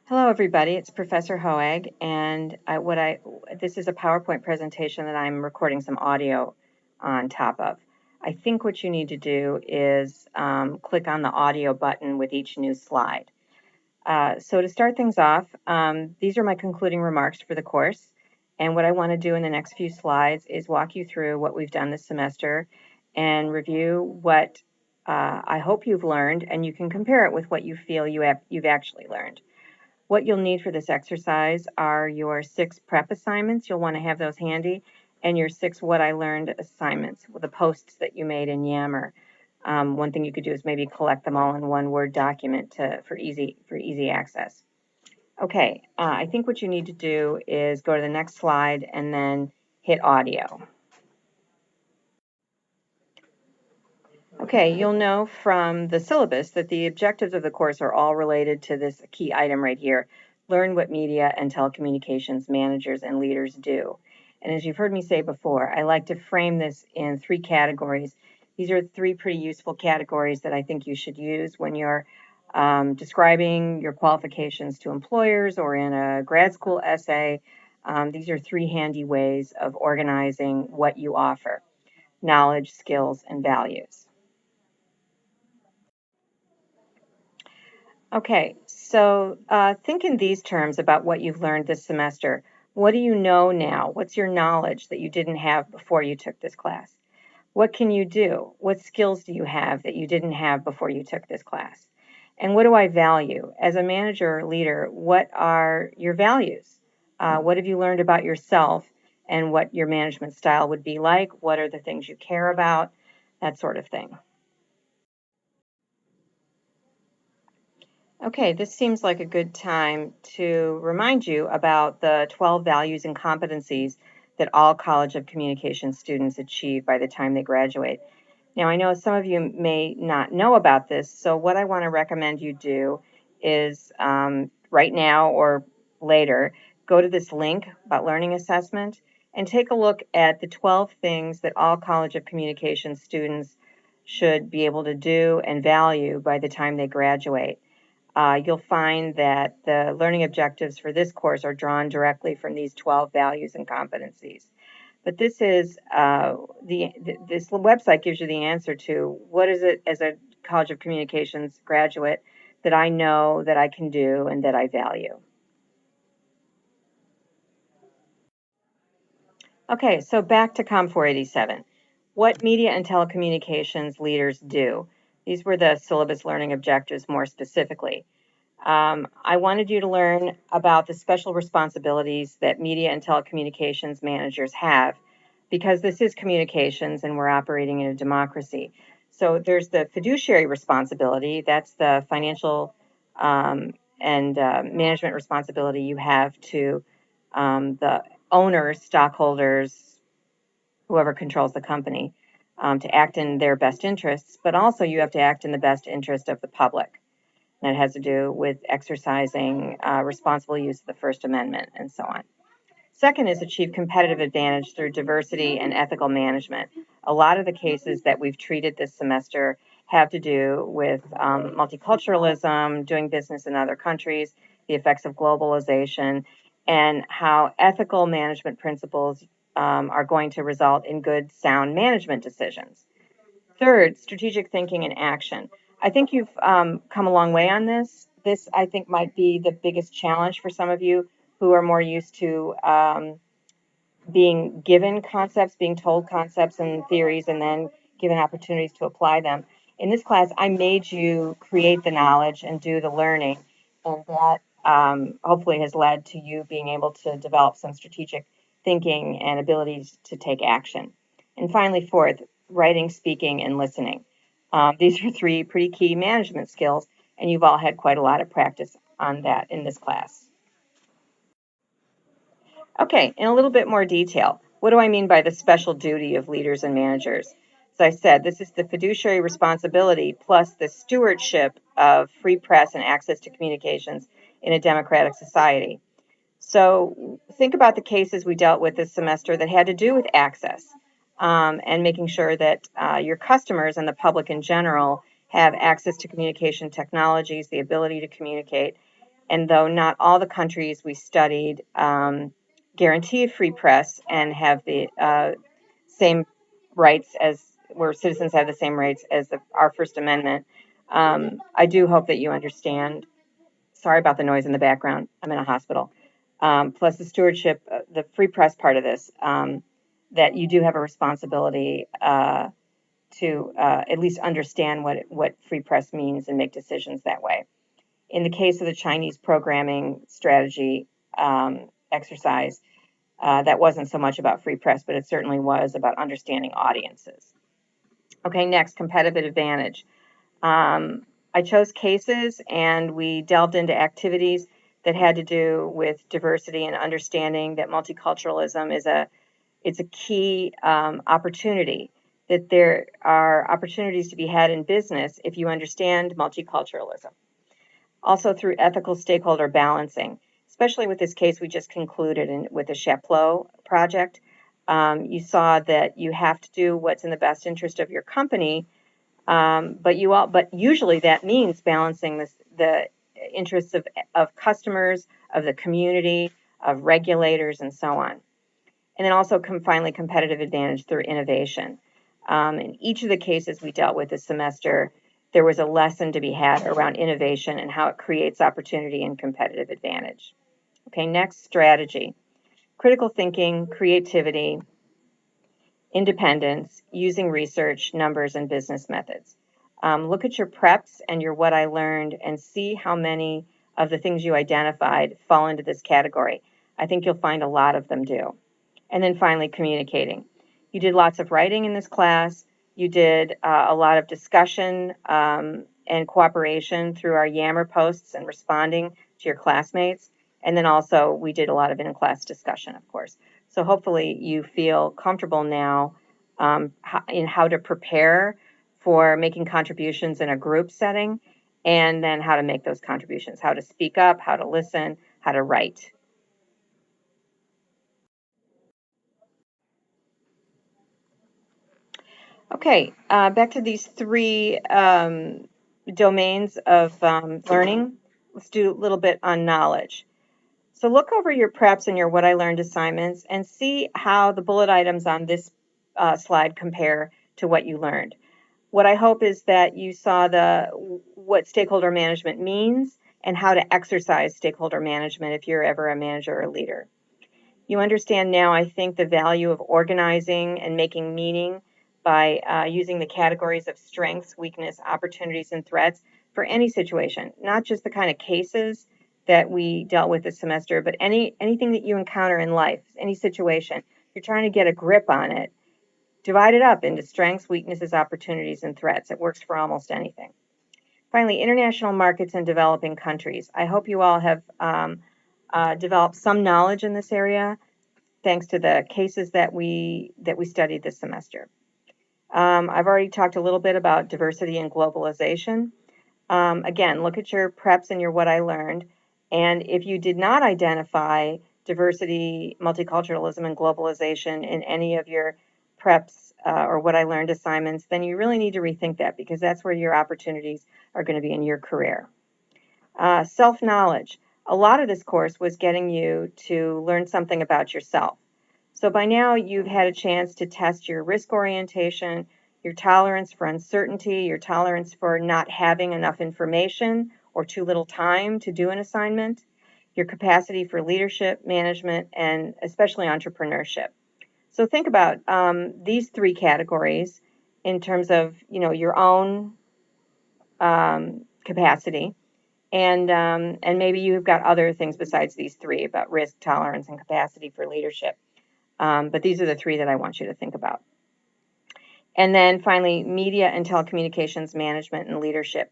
Hello, everybody. It's Professor Hoag, and this is a PowerPoint presentation that I'm recording some audio on top of. I think what you need to do is click on the audio button with each new slide. So to start things off, these are my concluding remarks for the course, and what I want to do in the next few slides is walk you through what we've done this semester and review what I hope you've learned, and you can compare it with what you feel you've actually learned. What you'll need for this exercise are your 6 prep assignments. You'll want to have those handy, and your 6 what I learned assignments, the posts that you made in Yammer. One thing you could do is maybe collect them all in one Word document for easy access. Okay, I think what you need to do is go to the next slide and then hit audio. Okay, you'll know from the syllabus that the objectives of the course are all related to this key item right here. Learn what media and telecommunications managers and leaders do. And as you've heard me say before, I like to frame this in 3 categories. These are 3 pretty useful categories that I think you should use when you're describing your qualifications to employers or in a grad school essay. These are 3 handy ways of organizing what you offer: knowledge, skills, and values. Okay, so think in these terms about what you've learned this semester. What do you know now? What's your knowledge that you didn't have before you took this class? What can you do? What skills do you have that you didn't have before you took this class? And what do I value? As a manager or leader, what are your values? What have you learned about yourself and what your management style would be like? What are the things you care about? That sort of thing. Okay, this seems like a good time to remind you about the 12 values and competencies that all College of Communication students achieve by the time they graduate. Now, I know some of you may not know about this, so what I want to recommend you do is right now or later, go to this link about learning assessment and take a look at the 12 things that all College of Communication students should be able to do and value by the time they graduate. You'll find that the learning objectives for this course are drawn directly from these 12 values and competencies. But this is this website gives you the answer to what is it as a College of Communications graduate that I know that I can do and that I value. Okay, so back to COMM 487. What media and telecommunications leaders do. These were the syllabus learning objectives more specifically. I wanted you to learn about the special responsibilities that media and telecommunications managers have, because this is communications and we're operating in a democracy. So there's the fiduciary responsibility. That's the financial and management responsibility you have to the owners, stockholders, whoever controls the company, to act in their best interests, but also you have to act in the best interest of the public. That has to do with exercising responsible use of the First Amendment and so on. Second is achieve competitive advantage through diversity and ethical management. A lot of the cases that we've treated this semester have to do with multiculturalism, doing business in other countries, the effects of globalization, and how ethical management principles are going to result in good, sound management decisions. Third, strategic thinking and action. I think you've come a long way on this. This, I think, might be the biggest challenge for some of you who are more used to being given concepts, being told concepts and theories, and then given opportunities to apply them. In this class, I made you create the knowledge and do the learning, and that hopefully has led to you being able to develop some strategic thinking and abilities to take action. And finally, fourth, writing, speaking, and listening. These are 3 pretty key management skills, and you've all had quite a lot of practice on that in this class. Okay, in a little bit more detail, what do I mean by the special duty of leaders and managers? As I said, this is the fiduciary responsibility plus the stewardship of free press and access to communications in a democratic society. So think about the cases we dealt with this semester that had to do with access and making sure that your customers and the public in general have access to communication technologies, the ability to communicate, And though not all the countries we studied guarantee a free press and have the same rights as, where citizens have the same rights as our First Amendment, I do hope that you understand. Sorry about the noise in the background. I'm in a hospital. Plus the stewardship, the free press part of this, that you do have a responsibility to at least understand what free press means and make decisions that way. In the case of the Chinese programming strategy exercise, that wasn't so much about free press, but it certainly was about understanding audiences. Okay, next, competitive advantage. I chose cases and we delved into activities that had to do with diversity and understanding that multiculturalism is it's a key opportunity, that there are opportunities to be had in business if you understand multiculturalism. Also through ethical stakeholder balancing, especially with this case we just concluded with the Chaplot project. You saw that you have to do what's in the best interest of your company, but usually that means balancing the interests of customers, of the community, of regulators, and so on. And then also finally competitive advantage through innovation. In each of the cases we dealt with this semester, there was a lesson to be had around innovation and how it creates opportunity and competitive advantage. Okay, next, strategy. Critical thinking, creativity, independence, using research, numbers, and business methods. Look at your preps and your what I learned and see how many of the things you identified fall into this category. I think you'll find a lot of them do. And then finally, communicating. You did lots of writing in this class. You did a lot of discussion and cooperation through our Yammer posts and responding to your classmates. And then also we did a lot of in-class discussion, of course. So hopefully you feel comfortable now in how to prepare for making contributions in a group setting, and then how to make those contributions, how to speak up, how to listen, how to write. Okay, back to these three domains of learning. Let's do a little bit on knowledge. So look over your preps and your what I learned assignments and see how the bullet items on this slide compare to what you learned. What I hope is that you saw what stakeholder management means and how to exercise stakeholder management if you're ever a manager or leader. You understand now, I think, the value of organizing and making meaning by using the categories of strengths, weakness, opportunities, and threats for any situation, not just the kind of cases that we dealt with this semester, but anything that you encounter in life, any situation. You're trying to get a grip on it. Divide it up into strengths, weaknesses, opportunities, and threats. It works for almost anything. Finally, international markets and developing countries. I hope you all have developed some knowledge in this area thanks to the cases that we studied this semester. I've already talked a little bit about diversity and globalization. Again, look at your preps and your what I learned. And if you did not identify diversity, multiculturalism, and globalization in any of your preps or what I learned assignments, then you really need to rethink that, because that's where your opportunities are going to be in your career. Self-knowledge. A lot of this course was getting you to learn something about yourself. So by now you've had a chance to test your risk orientation, your tolerance for uncertainty, your tolerance for not having enough information or too little time to do an assignment, your capacity for leadership, management, and especially entrepreneurship. So think about these three categories in terms of your own capacity, and maybe you've got other things besides these three about risk, tolerance, and capacity for leadership. But these are the three that I want you to think about. And then finally, media and telecommunications management and leadership.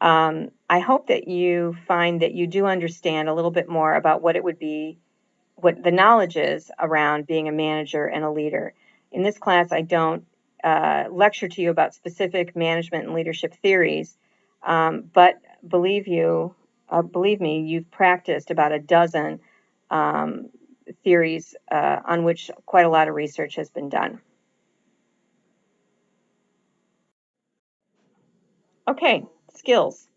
I hope that you find that you do understand a little bit more about what it would be, what the knowledge is around being a manager and a leader. In this class, I don't lecture to you about specific management and leadership theories, but believe me, you've practiced about a dozen theories on which quite a lot of research has been done. Okay, skills.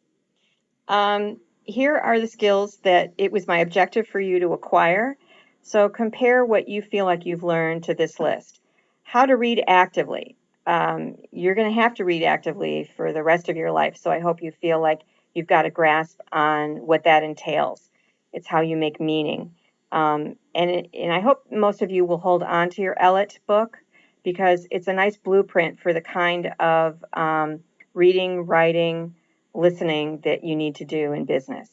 here are the skills that it was my objective for you to acquire. So compare what you feel like you've learned to this list. How to read actively. You're going to have to read actively for the rest of your life, so I hope you feel like you've got a grasp on what that entails. It's how you make meaning. And I hope most of you will hold on to your ELLIT book, because it's a nice blueprint for the kind of reading, writing, listening that you need to do in business.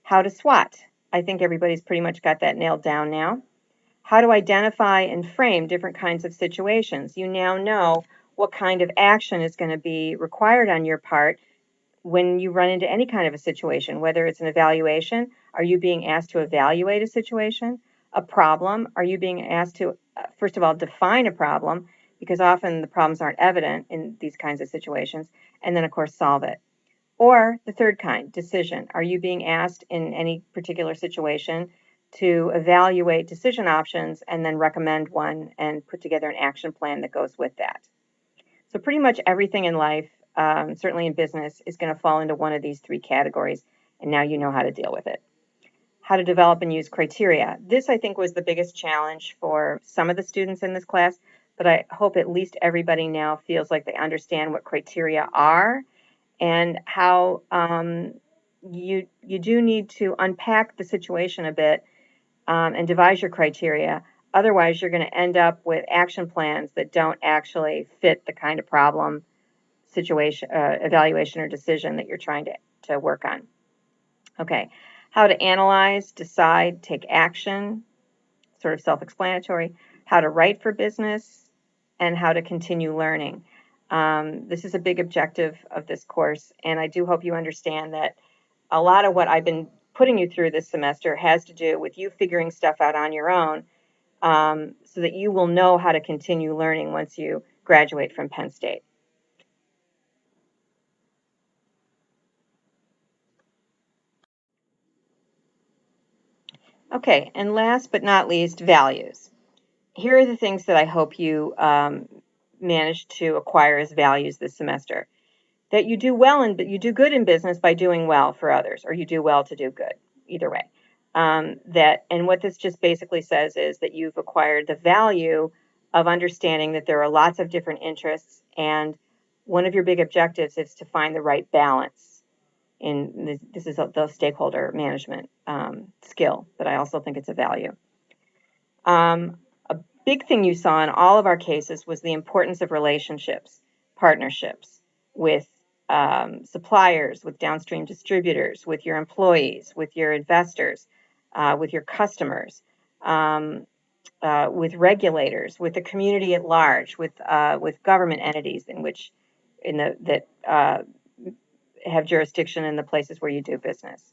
How to SWOT. I think everybody's pretty much got that nailed down now. How to identify and frame different kinds of situations. You now know what kind of action is going to be required on your part when you run into any kind of a situation, whether it's an evaluation. Are you being asked to evaluate a situation? A problem? Are you being asked to, first of all, define a problem, because often the problems aren't evident in these kinds of situations, and then, of course, solve it. Or the third kind, decision. Are you being asked in any particular situation to evaluate decision options and then recommend one and put together an action plan that goes with that? So pretty much everything in life, certainly in business, is going to fall into one of these three categories, and now you know how to deal with it. How to develop and use criteria. This, I think, was the biggest challenge for some of the students in this class, but I hope at least everybody now feels like they understand what criteria are and how you do need to unpack the situation a bit and devise your criteria. Otherwise, you're going to end up with action plans that don't actually fit the kind of problem, situation, evaluation, or decision that you're trying to work on. Okay, how to analyze, decide, take action, sort of self-explanatory. How to write for business, and how to continue learning. This is a big objective of this course, and I do hope you understand that a lot of what I've been putting you through this semester has to do with you figuring stuff out on your own, so that you will know how to continue learning once you graduate from Penn State. Okay, and last but not least, values. Here are the things that I hope you manage to acquire as values this semester. That you do well and you do good in business by doing well for others, or you do well to do good, either way. And what this just basically says is that you've acquired the value of understanding that there are lots of different interests, and one of your big objectives is to find the right balance. This is the stakeholder management skill, but I also think it's a value. A big thing you saw in all of our cases was the importance of relationships, partnerships with suppliers, with downstream distributors, with your employees, with your investors, with your customers, with regulators, with the community at large, with government entities that have jurisdiction in the places where you do business.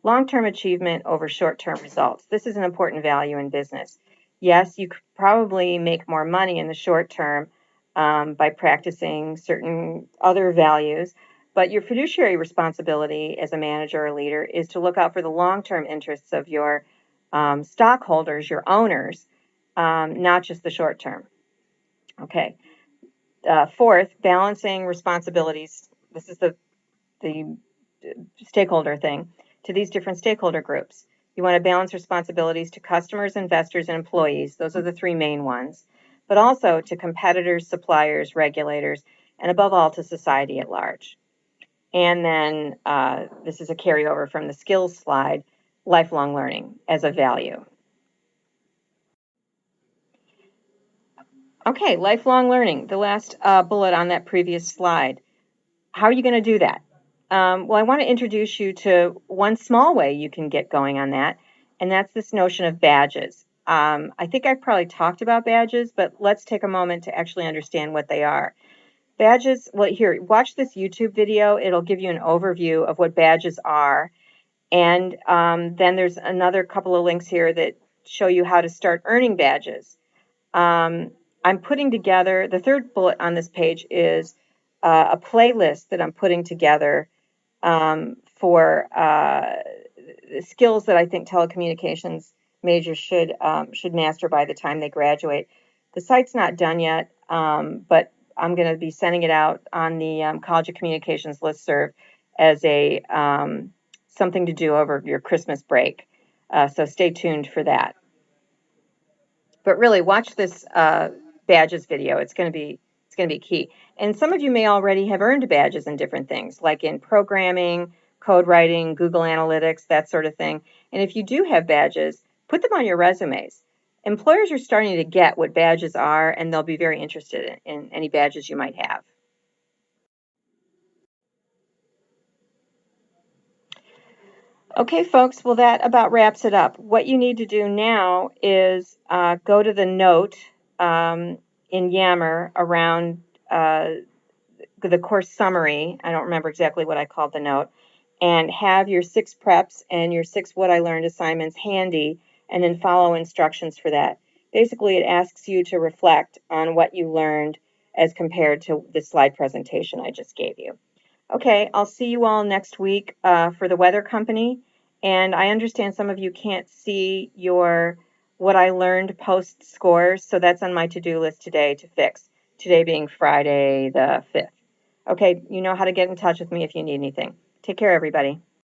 Long-term achievement over short-term results. This is an important value in business. Yes, you could probably make more money in the short term by practicing certain other values, but your fiduciary responsibility as a manager or leader is to look out for the long-term interests of your stockholders, your owners, not just the short term. Okay. Fourth, balancing responsibilities. This is the stakeholder thing, to these different stakeholder groups. You want to balance responsibilities to customers, investors, and employees. Those are the three main ones. But also to competitors, suppliers, regulators, and above all to society at large. And then this is a carryover from the skills slide, lifelong learning as a value. Okay, lifelong learning, the last bullet on that previous slide. How are you going to do that? Well, I want to introduce you to one small way you can get going on that, and that's this notion of badges. I think I've probably talked about badges, but let's take a moment to actually understand what they are. Badges, well, here, watch this YouTube video. It'll give you an overview of what badges are, and then there's another couple of links here that show you how to start earning badges. I'm putting together, the third bullet on this page is a playlist that I'm putting together for skills that I think telecommunications majors should master by the time they graduate. The site's not done yet, but I'm going to be sending it out on the College of Communications listserv as a something to do over your Christmas break. So stay tuned for that. But really, watch this badges video. It's going to be key. And some of you may already have earned badges in different things, like in programming, code writing, Google Analytics, that sort of thing. And if you do have badges, put them on your resumes. Employers are starting to get what badges are, and they'll be very interested in any badges you might have. Okay, folks, well, that about wraps it up. What you need to do now is go to the note in Yammer around the course summary. I don't remember exactly what I called the note. And have your 6 preps and your 6 what I learned assignments handy, and then follow instructions for that. Basically, it asks you to reflect on what you learned as compared to the slide presentation I just gave you. Okay, I'll see you all next week for the weather company. And I understand some of you can't see your what I learned post scores, so that's on my to-do list today to fix, today being Friday the 5th. Okay, you know how to get in touch with me if you need anything. Take care, everybody.